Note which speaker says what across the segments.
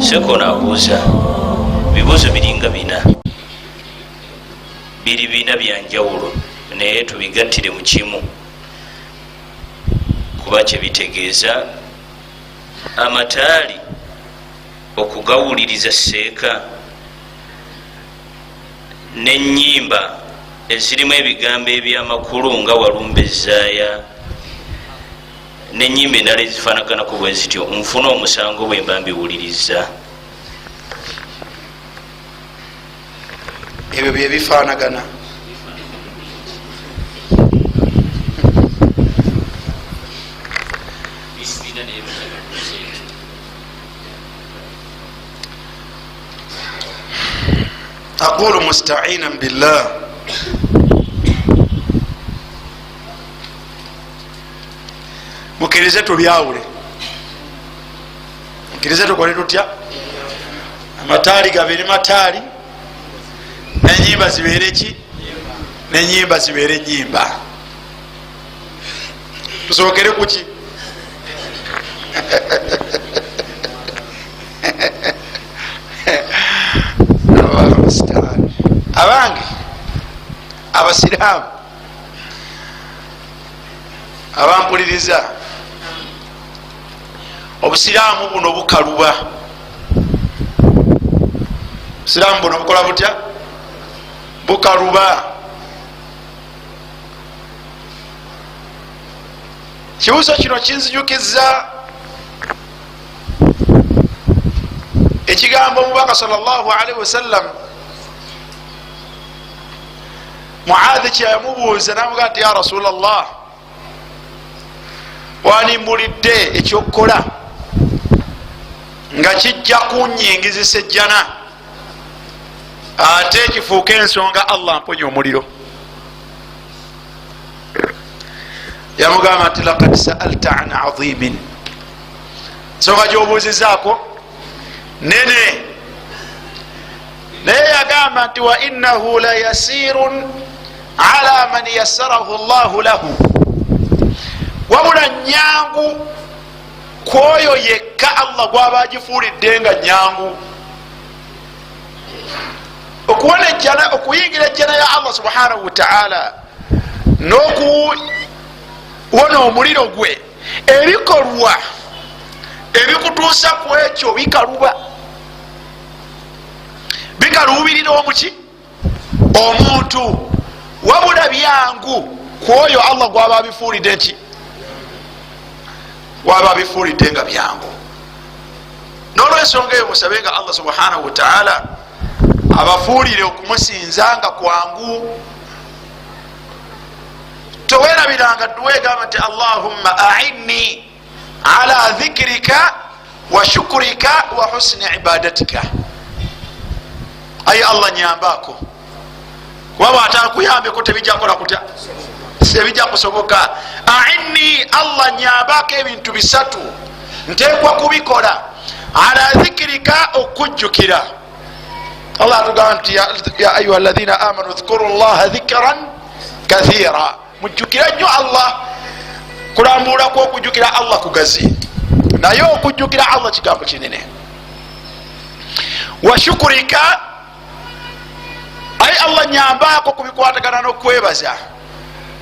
Speaker 1: seko nabuuza bibuuzo biringa bina biri bina byanjawulo naye tubigattire mu kimu kuba kyebitegeeza amataali okugawuliriza seeka n'ennyimba ezirimu ebigambo ebyamakulu nga walumbe ZZAAYA n'ennyimba endala ezifaanaganako bwe zityo nfuna omusango bwe mba mbiwuliriza.
Speaker 2: ebyo bye bifaanagana aqulu musta'inan billah mukirize tubyawule mukirize tukole tutya amataali gabeere mataali n'ennyimba zibeere ki n'ennyimba zibeere ennyimba tusookere kuki abange abasiraamu abampuliriza obusiraamu buno bukaluba obusiraamu buno bukola butya bukaluba kibuuzo kino kinzijukiza ekigambo omubaka sallallahu alaihi wasallam Muadhi kyeyamubuuza namugaa nti ya rasulallah wanimbulidde ekyokukola nga kijja kunyingizisa ejjana ate kifuuka ensonga Allah mponya omuliro. Yamugamba nti laqad sa'alta an azimin, nsonga gyobuuzizaako nene, naye yagamba nti wa innahu la yasirun ala man yassarahu Allahu lahu, wabula nyangu kwoyo yekka Allah gwaba agifuulidde nga nyangu okuwona ejjana, okuyingira ejjana ya Allah subhanahu wa ta'ala n'okuwona omuliro gwe. Ebikolwa ebikutuusa ku ekyo bikaluba, bikalubirira omuki omuntu, wabula byangu kwoyo Allah gwaba abifuulidde nki, gwaba abifuulidde nga byangu. N'olwensonga eyo musabe nga Allah subhanahu wa ta'ala abafuulire okumusinza nga kwangu. Towerabiranga tuwegamba nti Allahumma a'inni ala dhikrika wa shukrika wa husni ibadatika, aye Allah nyambako, kuba bw'atakuyambeko tebijja kola kutya, tebijja kusoboka. A'inni, Allah nyambako ebintu bisatu nteekwa kubikola. Ala dhikrika, okujjukira. Allah atugamba nti ya ayuha alladhina amanu dhkuru llaha dhikran kathira, mujjukira nnyo Allah. Kulambula kw'okujjukira Allah kugazi, naye okujjukira Allah kigambo kinene. Wa shukurika, aye Allah nyambako kubikwatagana n'okwebaza,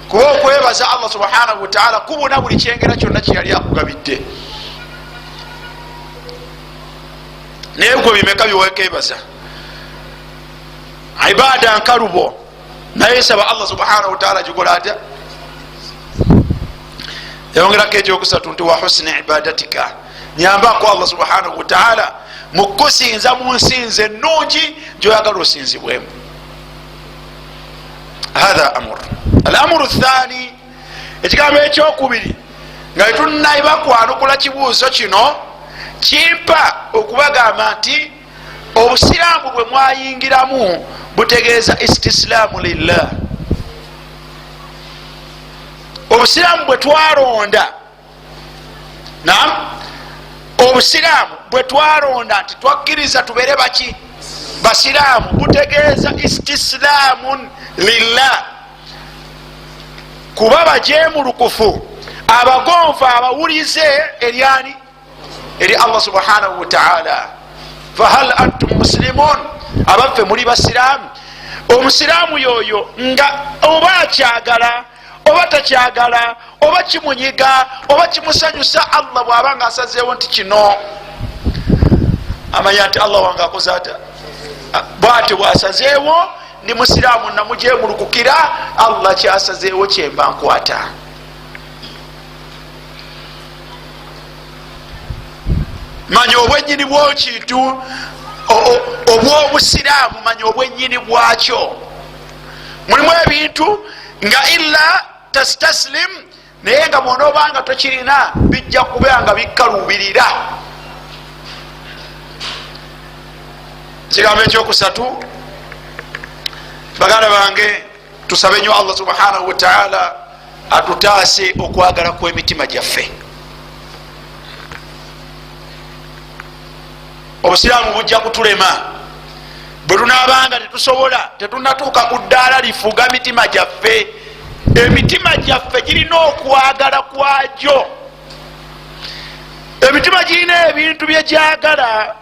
Speaker 2: kuba okwebaza Allah subhanahu wa ta'ala kubuna buli kyengera kyonna kyeyali akugabidde. Naye gwe bimeka byewekebaza? Ibada nkalubo, naye saba Allah subhanahu wa ta'ala gikola atya? Yongerako ekyokusatu nti wa husni ibadatika, nyambako Allah subhanahu wa ta'ala mukusinza mu nsinze ennungi gyoyagala osinzibwemu. Hatha amur. Al-amuru thani, ekigambo ekyokubiri nga tetunaiba kwanukula kibuuzo kino, kimpa okubagamba nti obusiraamu bwe mwayingiramu butegeeza istislaamu lillah. Obusiraamu bwe twalonda, naam, obusiraamu bwe twalonda nti twakkiriza tubeere baki, basiraamu, butegeeza istislaamun lillah, kuba bajeemulukufu, abagonvu, abawulize eryani, eri Allah subhanahu wa ta'ala. fahal antum muslimun, abaffe muli basiraamu. Omusiraamu yoyo nga oba akyagala oba takyagala, oba kimunyiga oba kimusanyusa, Allah bwabanga asazeewo nti kino, amanya nti Allah wange akoze ata bwati bwasazeewo ndi musiraamu namujemulukukira, Allah kyasazeewo kyemba nkwata. Manya obwenyini bwokintu obwobusiraamu, manya obwenyini bwakyo. Mulimu ebintu nga illa tastaslim, naye nga bwonaobanga tokirina bijja kuba nga bikkalubirira. Kigambo ekyokusatu, baganda bange, tusabe nnyo Allah subhanahu wa ta'ala atutaase okwagala kw'emitima gyaffe. Obusiraamu bujja kutulema bwe tunaabanga tetusobola, tetunatuuka ku ddaala lifuga mitima gyaffe. Emitima gyaffe girina okwagala kwagyo. Emitima girina ebintu byegyagala,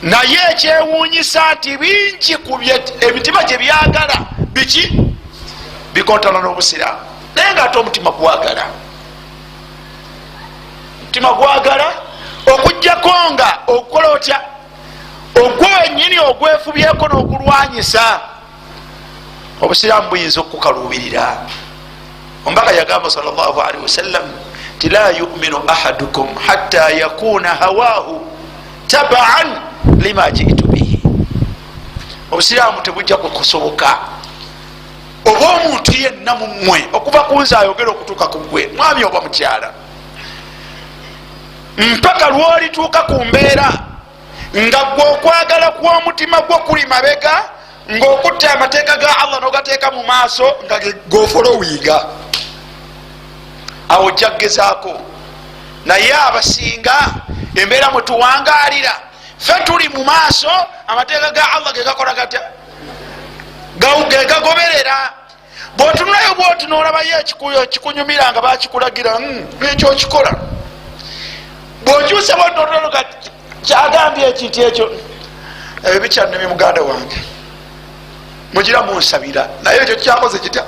Speaker 2: naye ekyewuunyisa nti bingi ku emitima gye byagala biki bikontana n'obusiraamu. Naye nga ate omutima gwagala, omutima gwagala okujjako nga okukola otya, ogwo wenyini ogwefubyeko n'ogulwanyisa, obusiraamu buyinza okukalubirira. Omubaka yagamba sallallahu alaihi wasallam ti la yuminu ahadukum hatta yakuna hawahu tabaan lima jitu bihi. Obusiraamu tebujja kusoboka oba omuntu yenna mu mmwe okuva ku nze ayogera okutuuka ku gwe, mwami oba mukyala, mpaka lwolituuka ku mbeera nga gwe okwagala kw'omutima gwo kuli mabega, ng'okutta amateeka ga Allah n'ogateeka mu maaso nga gofolowinga, awo ojja kugezaako. Naye abasinga embeera mwe tuwangaalira, ffe tuli mu maaso, amateeka ga Allah gegakola gatya, gegagoberera. Bw'otununayo bw'oti n'olabayo ekikunyumira nga bakikulagira, ekyo okikola. Bw'okyuse bw'ototonoka kyagambye ekintu ekyo, ebyo bikyannumye muganda wange, mugira munsabira, naye ekyo kyakoze kitya.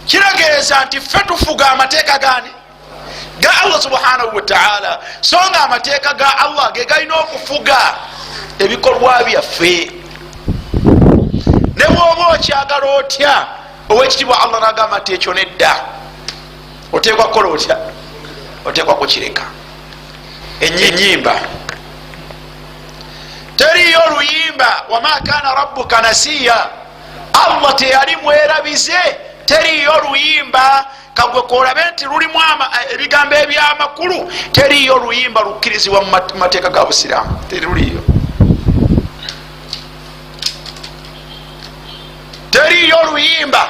Speaker 2: Kirageeza nti ffe tufuga amateeka gani ga Allah subhanahu wa ta'ala, so nga amateeka ga Allah ge galina okufuga ebikolwa byaffe. Ne bw'oba okyagala otya, owekitibwa Allah n'agamba nti ekyo nedda, oteekwa kukola otya, oteekwa kukireka. Ennyimba teriyo oluyimba, wama kana rabbuka nasiya, Allah teyali mwerabize, teriyo oluyimba kagwe kolabe nti lulimu ebigambo ebyamakulu, teriyo oluyimba lukkirizibwa mu mateeka ga busiraamu, teruliyo. Teriyo oluyimba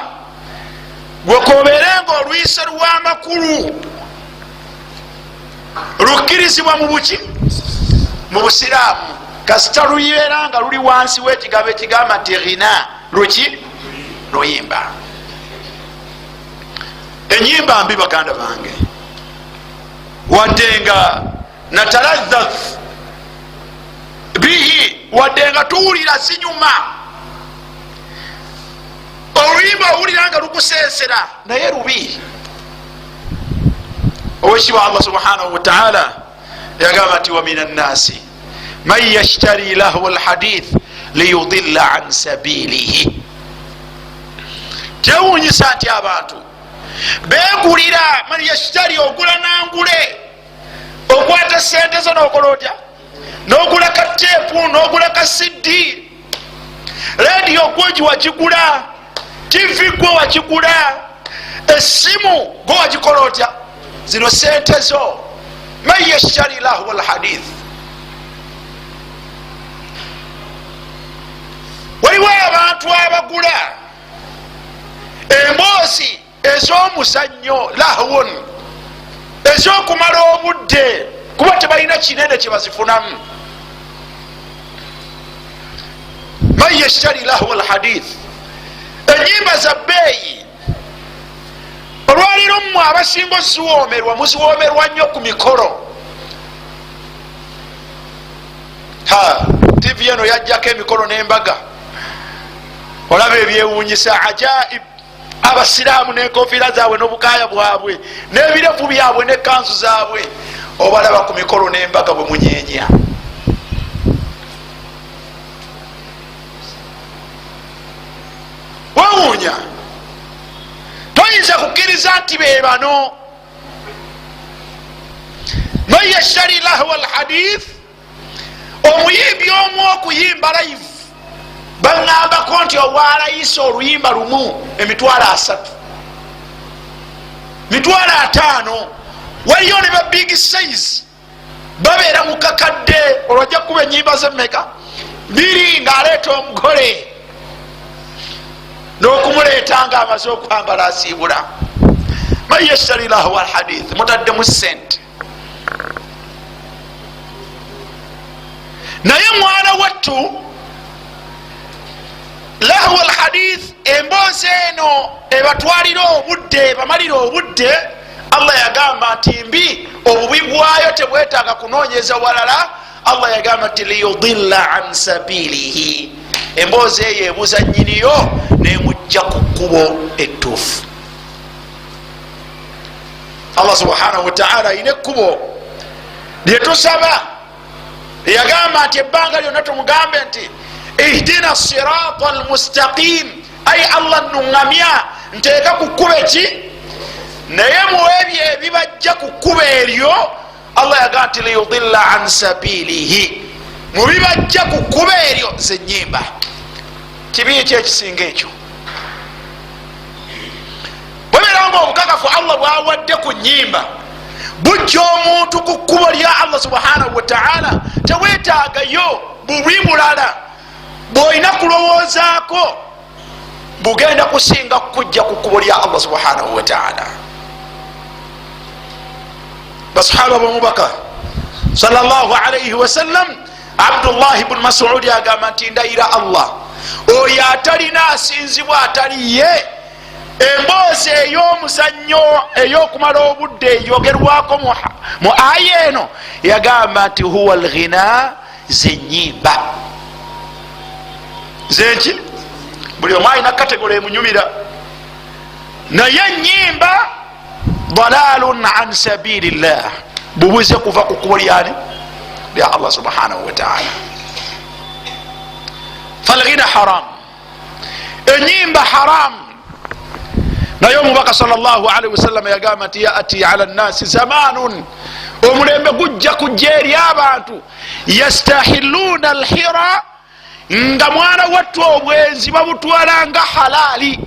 Speaker 2: gwe kobeere nga olwise lw'amakulu lukkirizibwa mu buki, mu busiraamu, kasita luyibeera nga luli wansi w'ekigambo ekigamba nti ghina, luki, luyimba. Ennyimba mbi baganda bange, wadde nga nataladhath bihi, wadde nga tuwulira zinyuma. Oluyimba owulira nga lukuseesera naye lubi. Owekitibwa Allah subhanahu wa ta'ala yagamba nti wa mina nnasi man yashtari lahwa alhadith liyudilla an sabilihi. Kyewuunyisa nti abantu begulira, man yashtari, ogula nangule, okwata sente zo nokola otya, nogula ka teepu, nogula ka CD, radio gwe wagigula, TV gwe wagigula, essimu gwe wagikola otya, zino sente zo. Man yashtari lahwa alhadith, waliwo abantu abagula emboozi ez'omuzannyo, lahwun, ez'okumala obudde, kuba tebalina kinene kyebazifunamu. Man yashtari lahwa alhadith, ennyimba za bbeeyi. Olwaliro mu abasinga ziwoomerwa muziwoomerwa nnyo ku mikolo. TV eno yajjako emikolo n'embaga olaba ebyewuunyisa ajaib. Abasiraamu n'enkofiira zaabwe n'obukaaya bwabwe n'ebirevu byabwe n'ekanzu zaabwe obalaba ku mikolo n'embaga bwe munyeenya. Wewuunya, toyinza kukkiriza nti be bano. man yashtari lahwa alhadith, omuyimbi omu okuyimba live baŋŋambako nti obwalayisa oluyimba lumu $300, $500. Waliyo ne ba big size babeera mu kakadde olwajja kuba ennyimba zemmeka 2 ng'aleeta omugole n'okumuleeta nga amaze okwambala asiibula. man yashtari lahwa alhadith, mutaddemu sente. naye mwana wattu lahwa alhadith, emboozi eno ebatwalira obudde, ebamalira obudde. Allah yagamba nti mbi, obubi bwayo tebwetaaga kunoonyeza walala. Allah yagamba nti liyudilla an sabilihi, emboozi eyo ebuza nnyiniyo nemujja ku kkubo ettuufu. Allah subhanahu wataala ayina ekkubo lyetusaba. Yagamba nti ebbanga lyonna tumugambe nti ihdina sirata almustaqim, ay Allah nuŋŋamya nteeka ku kkubo eki. naye muebyo ebibajja ku kkubo eryo Allah yagamba nti liyudilla an sabilihi, mubibajja ku kkubo eryo zennyimba. Kibi ki ekisinga ekyo? bwebeera nga obukakafu Allah bwawadde ku nnyimba bujja omuntu ku kkubo lya Allah subhanahu wataala, teweetaagayo bubi bulala bw'olina kulowoozaako bugenda kusinga kujja ku kkubo lya Allah subhanahu wataala. basahaba b'omubaka sallallahu alayhi wasallam Abdullah ibn Mas'ud agamba nti ndayira Allah, oyo atalina asinzibwa atali ye, emboozi ey'omuzannyo ey'okumala obudde eyogerwako mu aya eno yagamba nti huwa alghina, zennyimba. zenki buli omu alina kategole emunyumira, naye ennyimba dalalun an sabilillah, bubuze kuva ku kkubo lyani lya Allah subhanahu wataala. falghina haram, ennyimba haram. naye omubaka sallallahu alaihi wasallam yagamba nti yaati ala nnasi zamanun, omulembe gujja kujja eri abantu yastahiluna alhira, nga mwana wattu obwenzi babutwala nga halali.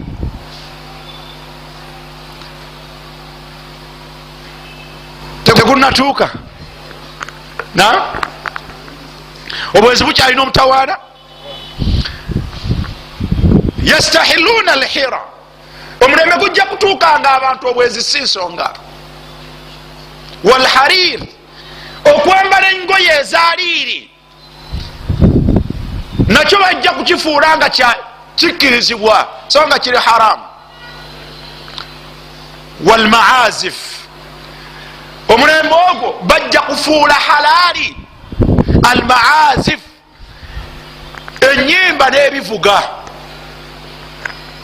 Speaker 2: tegunatuuka na obwenzi bukyalina omutawaana. yastahiluna alhira, omulembe gujja kutuuka nga abantu obwenzi si nsonga. walharir, okwambala engoye ezaliiri nakyo bajja kukifuula nga kikkirizibwa so nga kiri haramu. walmaazif, omulembe ogwo bajja kufuula halali almaazif, ennyimba n'ebivuga.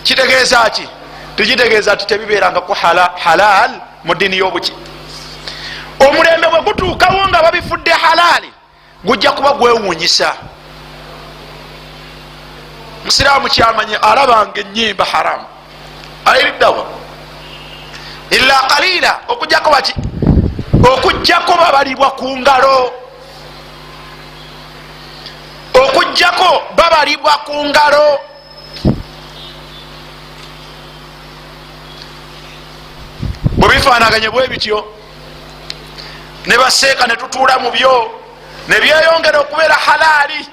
Speaker 2: kitegeeza ki? tukitegeeza nti tebibeerangako halal mu ddiini y'obuki. omulembe bwe gutuukawo nga babifudde halali gujja kuba gwewuunyisa. musiraamu kyamanyi alabanga ennyimba haramu ayiriddawa illa qalila, okujjako baki? okujjako babalibwa ku ngalo, okujjako babalibwa ku ngalo. bwebifaanaganye bwe bityo ne baseeka ne tutuula mu byo ne byeyongera okubeera halali,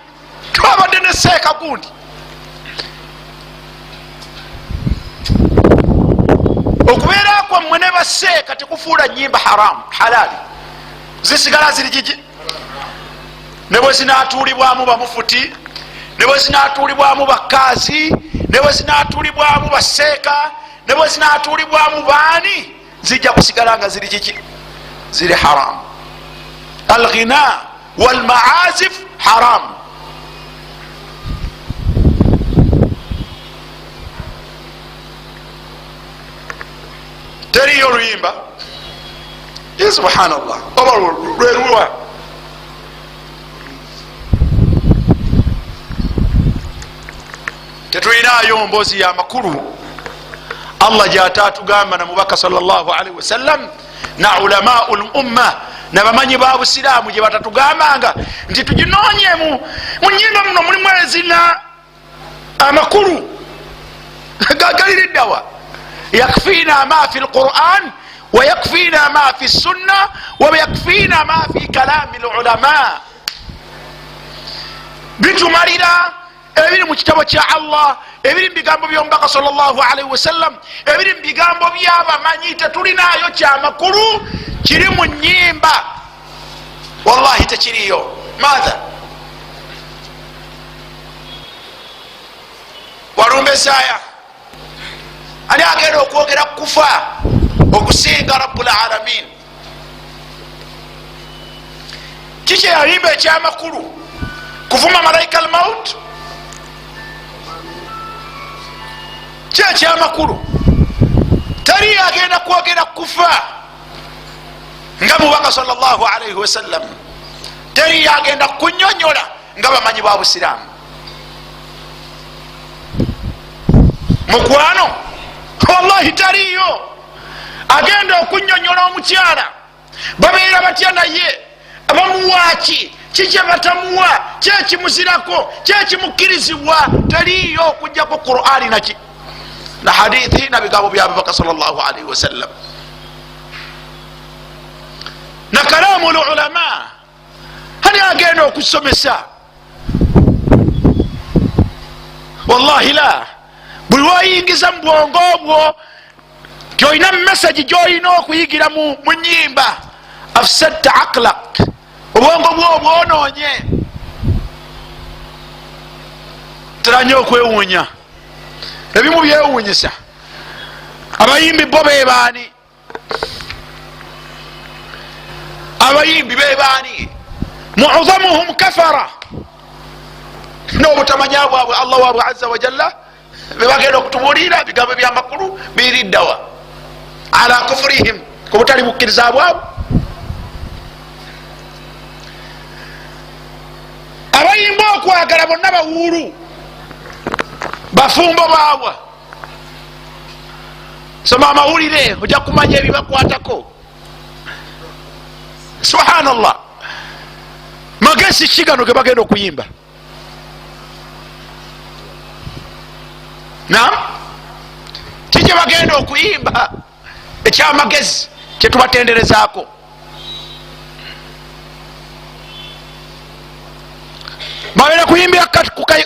Speaker 2: twabadde ne seeka gundi. okubeera kwammwe ne baseeka tekufuula nnyimba haramu halali, zisigala ziri gigi. ne bwe zinaatuulibwamu bamufuti, ne bwe zinaatuulibwamu bakaazi, ne bwe zinaatuulibwamu baseeka, ne bwe zinaatuulibwamu baani, zijja kusigala nga ziri kiki ziri haram. Alghina walmaazif haram. Teriyo oluyimba subhanallah oba lweruwa tetulinayo mboozi ya makulu Allah gyata atugamba na mubaka sallallahu alaihi wasallam na ulamau lumma nabamanyi ba busiraamu gye batatugambanga nti tuginoonye mu nyimba muno mulimu ezina amakulu galiriddawa yakfina ma fi lquran ويكفينا ما في السنة ويكفينا ما في كلام العلماء. bitumalira ebiri mu kitabo kya Allah, ebiri mu bigambo by'omubaka sallallahu alaihi wasallam, ebiri mu bigambo by'abamanyi. Tetulinayo kyamakulu kiri mu nnyimba, wallahi tekiriyo. Maatha walumbe zaaya ani agenda okwogera kufa okusinga rabbul alamin. kiki yayimba ekyamakulu? kuvuma malaika almaut? ki ekyamakulu? teri agenda kwogera kufa nga mubaka sallallahu alaihi wasallam, teri agenda kunyonyola nga bamanyi ba busiraamu. mukwano wallahi tariyo agenda okunyonyola omukyala babeera batya naye, bamuwaaki, kikye batamuwa, kyekimuzirako, kyekimukkirizibwa. teriyo okujjako qur'ani naki na hadithi na bigambo bya Abubakar sallallahu alaihi wasallam na kalamu lulama. hani agenda okusomesa? wallahi la. buli wayingiza mu bwongo bwo gyolina message gyolina okuyigira mu nyimba, afsadta aqlak, obwongo bwo bwonoonye. teranye okwewuunya, ebimu byewuunyisa. abayimbi bo bebaani? abayimbi bebaani? mu'zamuhum kafara, n'obutamanya bwabwe Allah waabwe azza wa jalla bebagenda okutubulira bigambo byamakulu biriddawa ala kufurihim, kubutali bukkiriza bwabwe. abayimba okwagala bonna bawuulu, bafumbo baabwa. soma amawulire ojja kumanya ebibakwatako. subhanallah. magezi ki gano ge bagenda okuyimba? kiki bagenda okuyimba ekyamagezi kyetubatenderezaako?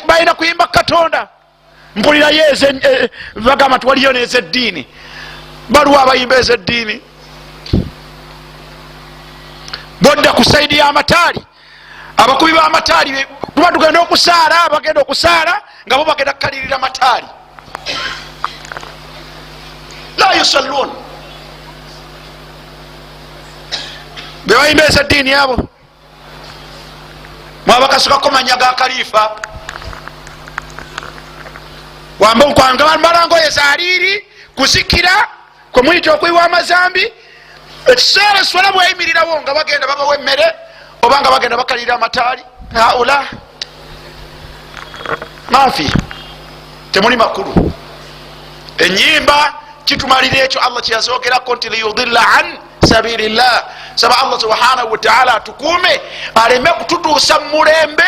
Speaker 2: balina kuyimba katonda. mpulirayo bagamba tuwaliyo nezeddiini. baluwa abayimba ezeddiini? bodda ku saidi ya Amataali, abakubi ba Amataali tuba tugenda okusaala, bagenda okusaala nga bo bagenda kukalirira Amataali. la yusallun. bebayimba ezeddiini abo mwabakasukako manya ga kalifa wamba nkwanga malangoye zaliri kuzikira kwemuyita okwiwa amazambi. ekiseera swala bweyimirirawo nga bagenda babawa emmere obanga bagenda bakalira Amataali. haula mafi, temuli makulu. enyimba kitumalira ekyo Allah kyeyazogerako nti liyudilla an sabilillah. saba Allah subhanahu wa ta'ala atukuume aleme kututuusa mu mulembe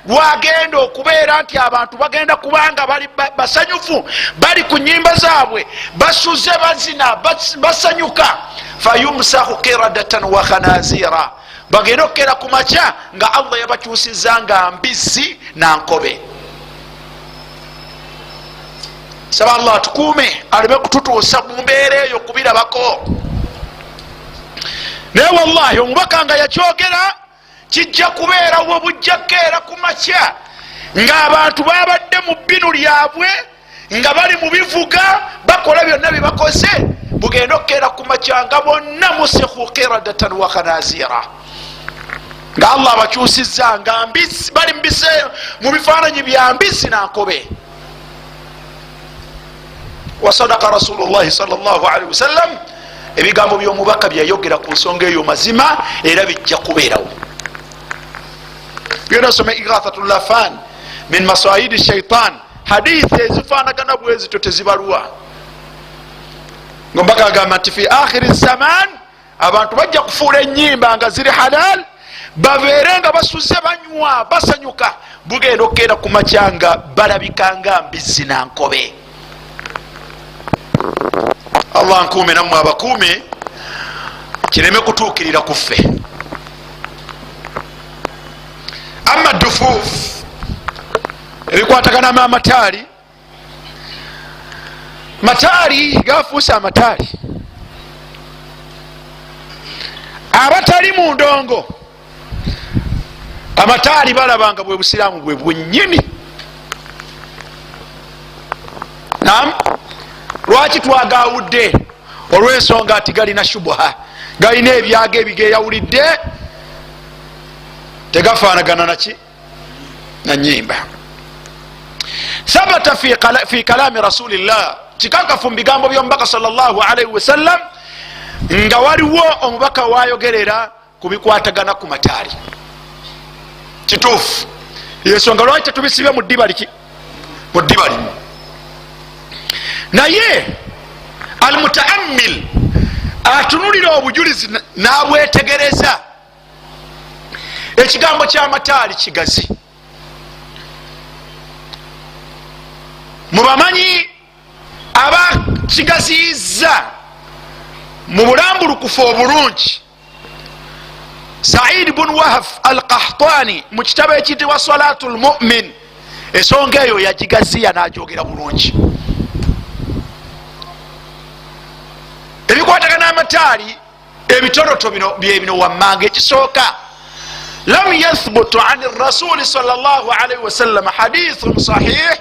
Speaker 2: gwagenda okubeera nti abantu bagenda kubanga bali basanyufu, bali ku nyimba zaabwe, basuze, bazina, basanyuka. fayumsahu qiradatan wa khanazira, bagenda okukera ku makya nga Allah yabakyusiza nga mbizzi nankobe. saba Allah atukuume aleme kututuusa mu mbeera eyo kubirabako. naye wallahi omubaka nga yakyogera kijja kubeerawo bujja kukeera ku makya ng'abantu babadde mu bbinu lyabwe, nga bali mu bivuga bakola byonna byebakoze, bugenda okkeera ku makyanga bonna musikhu qiradatan wa khanazira nga Allah abakyusizza nga mbisi bali mbise mu bifaananyi bya mbisi nankobe. Wasadaka rasulullahi sallallahu alaihi wasallam, ebigambo by'omubaka byayogera ku nsonga eyo mazima era bijja kubeerawo. Byonna some Ighathatul Lafan min masayidi shaitan, hadithi ezifaanagana bwezito tezibalwa. Ngombaka agamba nti fi akhiri zaman abantu bajja kufuula ennyimba nga ziri halal, babeere nga basuze banywa basanyuka, bugenda okkeera ku makyanga balabikanga mbizzi nankobe. Allah nkuume nammwe abakuume kireme kutuukirira kuffe. Amma dufuuf ebikwatagana mu amataali, mataali gafuuse amataali abatali mu ndongo. Amataali balabanga bwe busiraamu bwe bwennyini. Naam, lwaki twagawudde? Olw'ensonga ati galina shubuha, galina ebyago ebigeyawulidde, tegafaanagana naki na nnyimba. Thabata fi kalami rasulillah, kikakafu mu bigambo by'omubaka sallallahu alaihi wasallam nga waliwo omubaka wayogerera ku bikwatagana ku mataali. Kituufu, yensonga lwaki tetubisibye mu ddiba liki? Mu ddiba limu. Naye almutaammil atunulira obujulizi n'abwetegereza, ekigambo ky'amataali kigazi. Mubamanyi abakigaziyizza mu bulambulukufu obulungi, Said bin Wahf al-Qahtani mu kitabo ekiyitibwa Salatul Mu'min, ensonga eyo yagigaziya n'agyogera bulungi. Ebikwatagana amataali ebitoroto bino wammanga. Ekisooka, lam yathbutu an rasuli sallallahu alaihi wasallam hadithun sahih,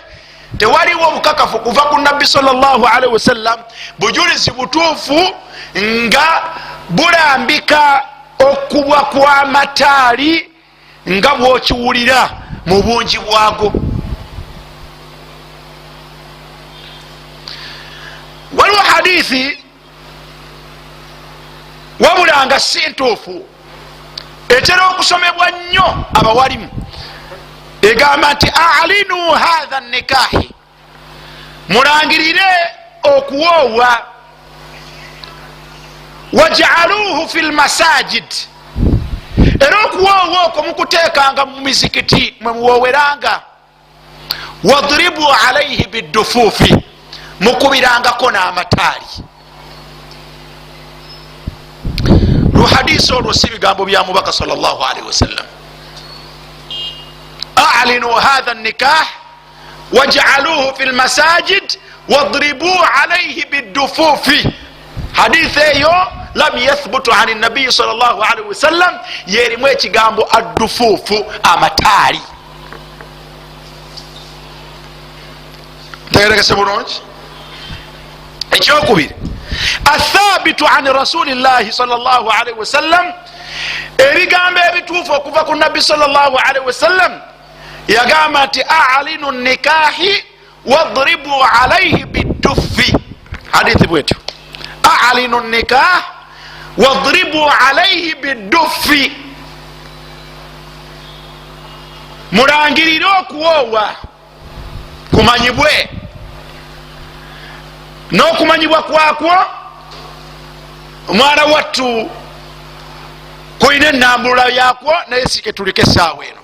Speaker 2: tewaliwo obukakafu kuva ku nabbi sallallahu alaihi wasallam bujulizi butuufu nga bulambika okubwa kw'amataali nga bwokiwulira mu bungi bwago. Waliwo hadithi wabula nga si ntuufu, etera okusomebwa nnyo abawalimu, egamba nti alinu hatha nikahi, mulangirire okuwoowa, waj'aluhu fil masajid, era okuwoowa okwo mukuteekanga mu mizikiti mwe muwooweranga, wadribu alaihi biddufuufi, mukubirangako n'amataali. Luhadisi olwo si bigambo bya mubaka sallallahu alaihi wasallam. A'linu hadha nikah waj'aluhu fil masajid wadribu alayhi biddufufi. Hadithi eyo lam yathbutu an nabiy sallallahu alaihi wasallam, yerimu ekigambo addufufu, amataali. Tegerekese bulungi. Ekyokubiri, athabitu an rasulillahi sallallahu alaihi wasallam, ebigambo ebituufu okuva ku nabbi sallallahu alaihi wasallam, yagamba nti a'linu nikahi wadribu alaihi biddufi. Hadithi bwetyo, a'linu nikah wadribu alaihi biddufi, mulangirire okuwoowa kumanyibwe, n'okumanyibwa kwakwo omwana wattu kulina enambulula yakwo, naye sike tulike essaawa eno.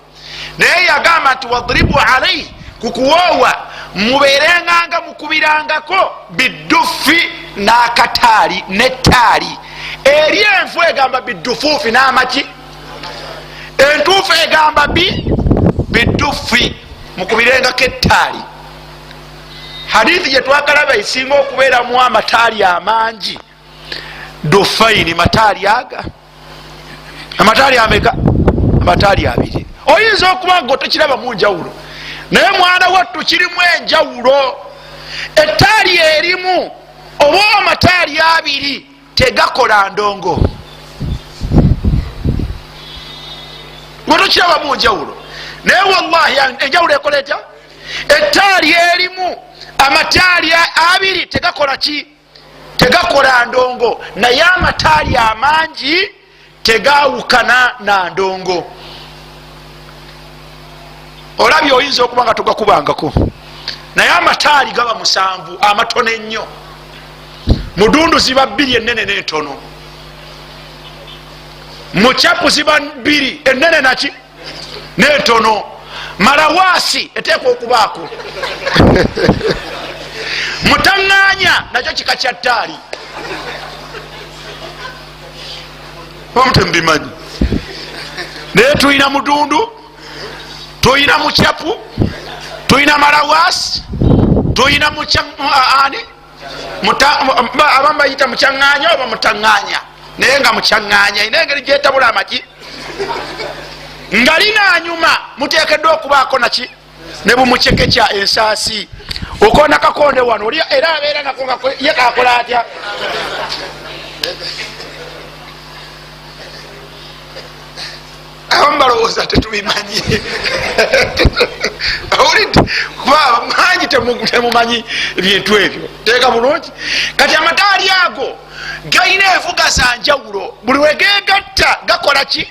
Speaker 2: Naye yagamba nti wadribu alaihi, kukuwoowa mubeerenganga mukubirangako biddufi n'akataali n'ettaali. Eri enfu egamba biddufuufi n'amaki, entuufu egamba biddufi, mukubirengako ettaali. Hadithi gye twakalaba esinga okubeeramu amataali amangi, dufaini, mataali aga. Amataali ameka? Amataali abiri. Oyinza okuba nga tokiraba mu njawulo, naye mwana wattu kirimu enjawulo. Ettaali erimu oba amataali abiri tegakola ndongo. Wetokiraba mu njawulo naye wallahi enjawulo ekola etya? Ettaali erimu amataali abiri tegakola ki? Tegakola ndongo. Naye amataali amangi tegawukana na ndongo. Olabye oyinza okuba nga togakubangako naye amataali gaba 7 amatono ennyo. Mudundu ziba 2 ennene n'entono. Mucapu ziba 2 ennene naki n'entono. Malawaasi eteekwa okubaako. Mutaŋŋaanya nakyo kika kya ttaali. Omute mubimanyi. Naye tuyina mudundu, tuyina mucapu, tuyina malawaasi, tuyina abamu bayita mucaŋŋaanya oba mutaŋŋaanya. Naye nga mucaŋŋaanya ina engeri gyetabula amagi nga linaanyuma muteekeddwa okubaako naki ne bumucekekya ensaasi. Okona kakonde wano oli era abeera nako nga ye kakola atya? Abamu balowooza tetubimanyi. Kuba manyi temumanyi bintu ebyo. Teeka bulungi. Kati amataali ago galina envuga za njawulo. Buli wegegatta gakola ki?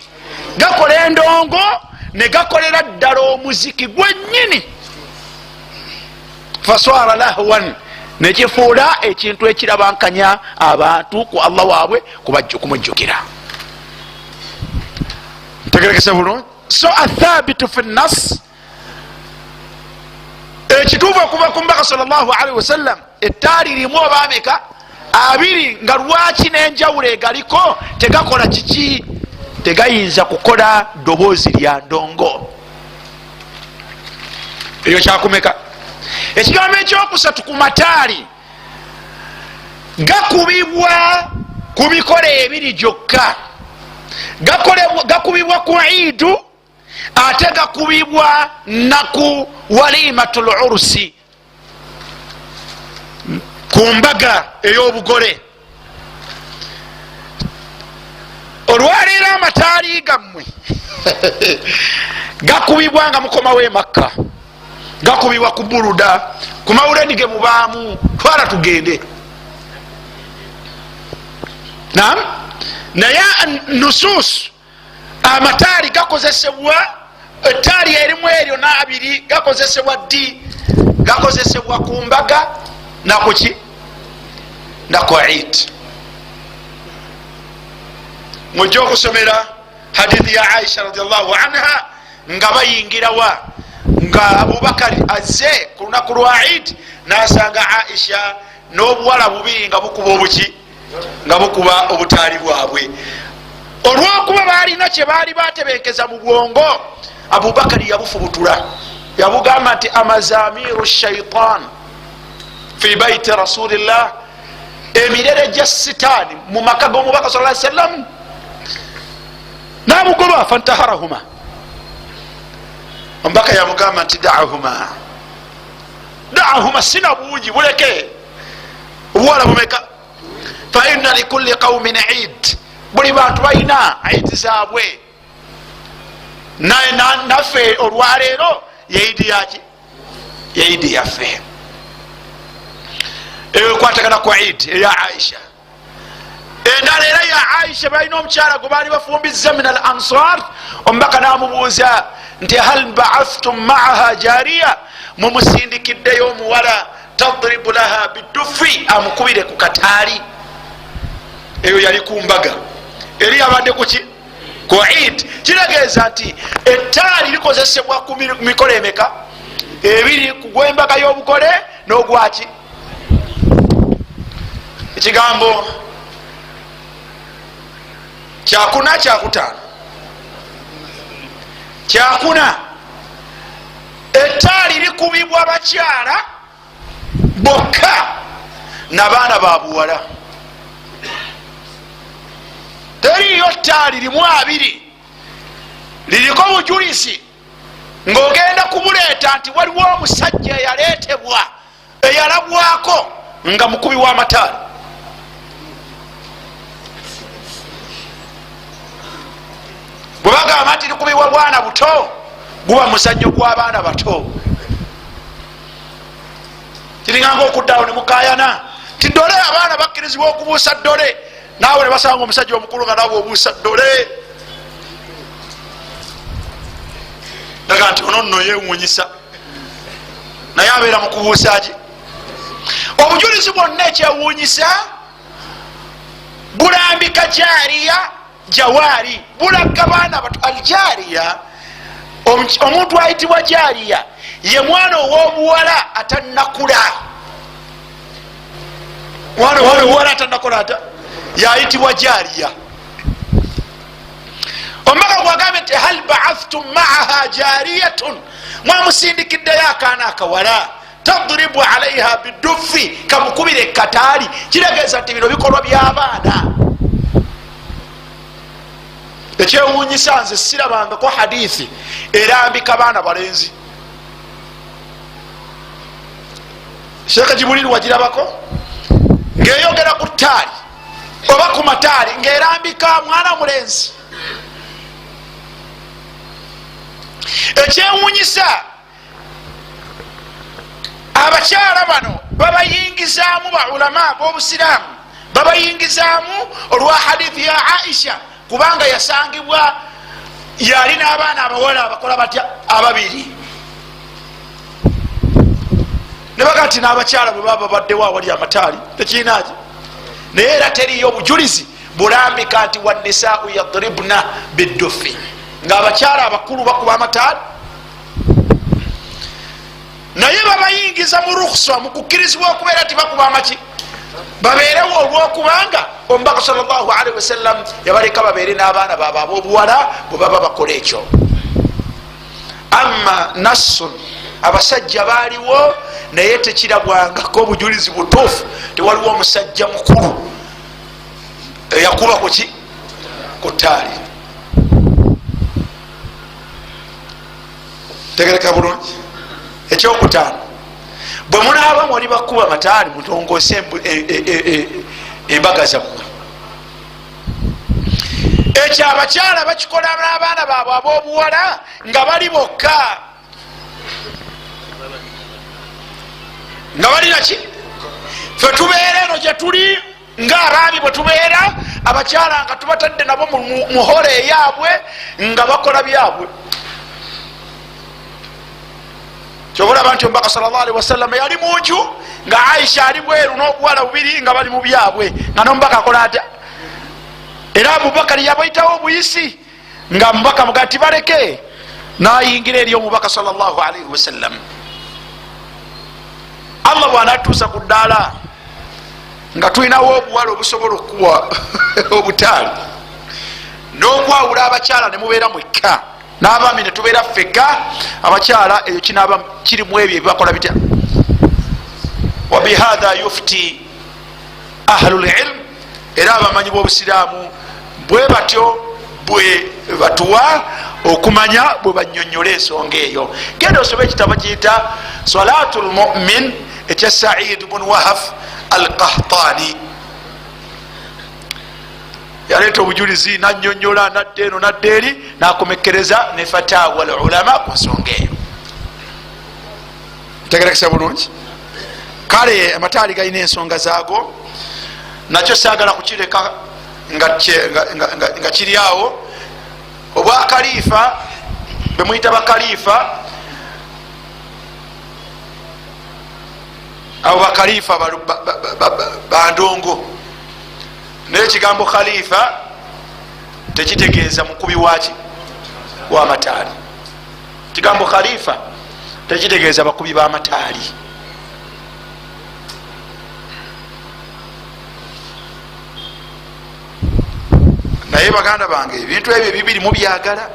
Speaker 2: Gakola endongo ne gakolera ddala omuziki gwennyini. Faswara lahwan, nekifuula ekintu ekirabankanya abantu ku Allah waabwe kubajja okumujjukira. Tegerekese bulungi. So athabitu fi nnas, ekituufu okuva ku mbaka sallallahu alaihi wasallam, ettaali limu oba ameka? 2. Nga lwaki n'enjawulo egaliko tegakola kiki? Tegayinza kukola ddoboozi lya ndongo. Ekyo kyakumeka. Ekigambo ekyokusatu ku mataali gakubibwa ku mikolo 2 gyokka. Gakubibwa ku Iidu ate gakubibwa naku walimatul urusi, ku mbaga ey'obugole. Olwaleero amataali gammwe gakubibwa nga mukomawo e Makka, gakubibwa ku Buruda, ku mawuleni ge mubaamu, twala tugende. Naam, naye nusus amataali gakozesebwa, ettaali erimu eryo n'abiri gakozesebwa ddi? Gakozesebwa ku mbaga nakuki? Naku Eid. Mujja okusomera hadithi ya Aisha radiyallahu anha nga bayingirawa nga Abubakar azze ku lunaku lwa Eid n'asanga Aisha n'obuwala bubiri nga bukuba obuki? Nga bukuba obutaali bwabwe. Olwokuba baalina kye baali batebenkeza mu bwongo, Abubakari yabufubutula, yabugamba nti amazamiru shaitan fi baiti rasulillah, emirere gya sitaani mu maka g'omubaka sallallahu alaihi wasallam. Namugoba fantaharahuma, omubaka yamugamba nti daahuma, sina buugi buleke. Obuwala bumeka? Fa inna likulli qaumin Eid, buli bantu balina Eid zaabwe. Naye naffe olwaleero yeidi yaki? Yeidi yaffe. Eyo kwatagana ku Eid eya Aisha. Endala era ya Aisha balina omukyala gwe baali bafumbizza min al ansar. Omubaka n'amubuuza nti hal ba'athtum ma'aha jariya, mumusindikiddeyo omuwala tadribu laha bidufi, amukubire ku kataali. Eyo yali ku mbaga, eri yabadde kuki? Ku Eid. Kirageeza nti ettaali likozesebwa ku mikolo emeka? 2, ku gw'embaga y'obugole n'ogwaki? Ekigambo kyakuna kyakutaano. Kyakuna, ettaali likubibwa bakyala bokka n'abaana ba buwala. Teriyo ttaali limu 2 liriko bujulisi ng'ogenda kubuleeta nti waliwo omusajja eyaleetebwa eyalabwako nga mukubi w'amataali. bwebagamba nti likubibwa bwana buto guba muzannyo gw'abaana bato. kiringanga okuddawo ne mukayana ti dole abaana bakkirizibwa okubuusa dole, naawe ne basanga omusajja omukulu nga naawe obuusa dole. daga nti ono nno yewunyisa naye abeera mu kubuusaki. obujulizi bwonna ekyewuunyisa bulambika jariya jawaari, bulaga baana bato. aljariya, omuntu ayitibwa jariya ye mwana ow'obuwala atannakula. mwana ow'obuwala atannakula ata yayitibwa jariya. omubaka gwagambye nti hal ba'athtum ma'aha jariyatun, mwamusindikiddeyo akaana akawala tadribu alaiha bidufi, kamukubire kataali. kitegeeza nti bino bikolwa by'abaana. ekyewuunyisa nze sirabangako hadithi erambika baana balenzi. sheeka jibuliri wagirabako ng'eyogera ku ttaali oba ku mataali ng'erambika mwana mulenzi? ekyewuunyisa abakyala bano babayingizaamu baulama b'obusiraamu, babayingizaamu olwa hadithi ya Aisha, kubanga yasangibwa yali n'abaana abawala abakola batya ababiri. ne baga nti n'abakyala bwe baba baddewo awali amataali tekiinaaki, naye era teriyo obujulizi bulambika nti wannisaau yadribna bidufi, ng'abakyala abakulu bakuba amataali. naye babayingiza mu rukhsa, mu kukkirizibwa okubeera ti bakuba amaki, babeerewo olwokubanga omubaka sallallahu alaihi wasallam yabaleka babeere n'abaana baabwe ab'obuwala bwe baba bakola ekyo. amma nassun, abasajja baaliwo naye tekirabwangako obujulizi butuufu. tewaliwo omusajja mukulu eyakuba kuki ku ttaali. tegereka bulungi. ekyokutaano, bwe munaaba mwali bakuba mataali mutongose embaga zammwe. ekyo abakyala bakikola n'abaana baabwe ab'obuwala nga bali bokka, nga bali naki. fe tubeera eno gye tuli ng'abaami bwe tubeera, abakyala nga tubatadde nabo mu hole eyaabwe nga bakola byabwe. kyobulaba nti omubaka sallallahu alaihi wasallam yali munju nga Aisha ali bweru n'obuwala bubiri nga bali mu byabwe, nga n'omubaka akola atya. era Abubakari yabayitawo obuyisi nga mubaka mugati baleke, n'ayingira eri omubaka sallallahu alaihi wasallam. Allah bw'anatuusa ku ddaala nga tulinawo obuwala obusobola okuwa obutaali n'okwawula abakyala ne mubeera mwekka, n'abaami ne tubeera ffekka, abakyala ekyo kinaaba kirimu ebyo ebibakola bitya. wabihatha yufti ahlul ilm, era abamanyi b'obusiraamu bwe batyo bwe batuwa okumanya bwe banyonyola ensonga eyo. genda osobe ekitabo kiyita salatul mu'min ekya Sa'id ibn Wahaf al-Qahtani. yaleeta obujulizi nanyonyola nadde eno nadde eri, nakomekereza ne fatawa al ulama ku nsonga eyo. tegerekesa bulungi. kale amataali galina ensonga zaago, nakyo saagala kukireka nga kiri awo. obwakalifa bemuyita bakalifa, abo bakalifa bandongo. naye ekigambo khalifa tekitegeeza mukubi waki w'amataali. ekigambo khalifa tekitegeeza bakubi b'amataali. naye baganda bange ebintu ebyo bibiri mubyagala.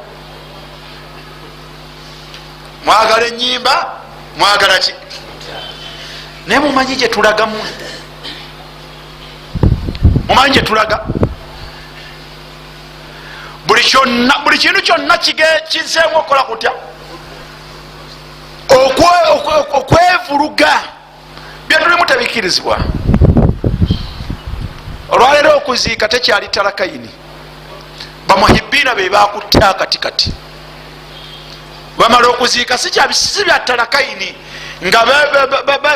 Speaker 2: mwagala ennyimba, mwagala ki, naye mumanyi gye tulagamu, mumanyi gye tulaga. buli kintu kyonna kizeemu okukola kutya, okwevuluga. byetulimu tebikkirizibwa. olwaleero okuziika tekyali talakaini, bamuhibina be bakutta katikati bamala okuziika si byatalakaini nga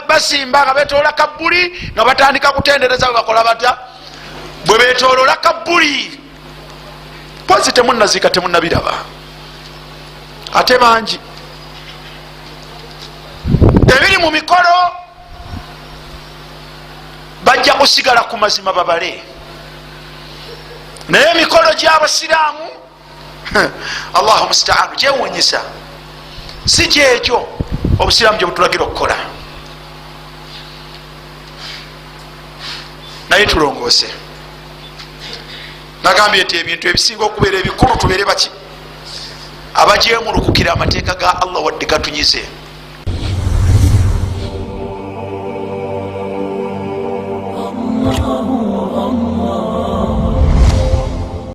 Speaker 2: basimba nga betolola kabuli nga batandika kutendereza bwe bakola batya bwe betolola kabuli pozi temunaziika temunabiraba ate bangi ebiri mu mikolo bajja kusigala ku mazima babale naye emikolo gy'abasiraamu allahu mustaanu gyewunyisa si gyekyo obusiraamu gye butulagira okukola naye tulongoose nagambye nti ebintu ebisinga okubeera ebikulu tubeere baki abagyemulukukira amateeka ga allah wadde gatunyize